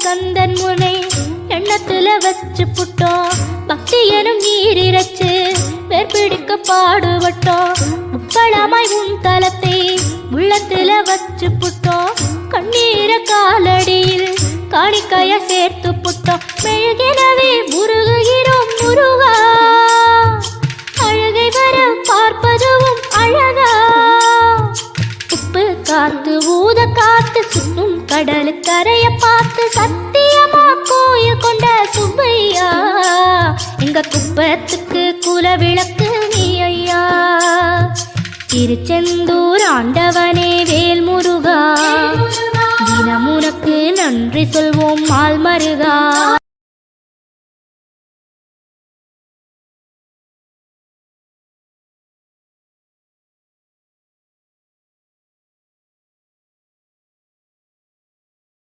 கந்தன் முனை எண்ணத்துல வச்சு புட்டோம் பக்தி எனும் நீரிரச்சு வேர்பிடிக்க பாடுபட்டோம் முப்பளமாய் உன் தலத்தை உள்ளத்துல வச்சு புட்டோம் கண்ணீர காலடியில் காணிக்கைய சேர்த்து புட்டோம் மெழுகினவே முருகுகிறோம் முருகா அழகை வர பார்ப்பதுவும் அழகா உப்பு காத்து ஊத காத்து சுற்றும் கடலு கரைய பார்த்து சத்தியமா கோயில் கொண்ட சுப்பையா எங்க குப்பத்துக்கு குல விளக்கு நீ ஐயா திருச்செந்தூர் ஆண்டவனே வேல் முருகா தினம் உனக்கு நன்றி சொல்வோம் மால் மருகா.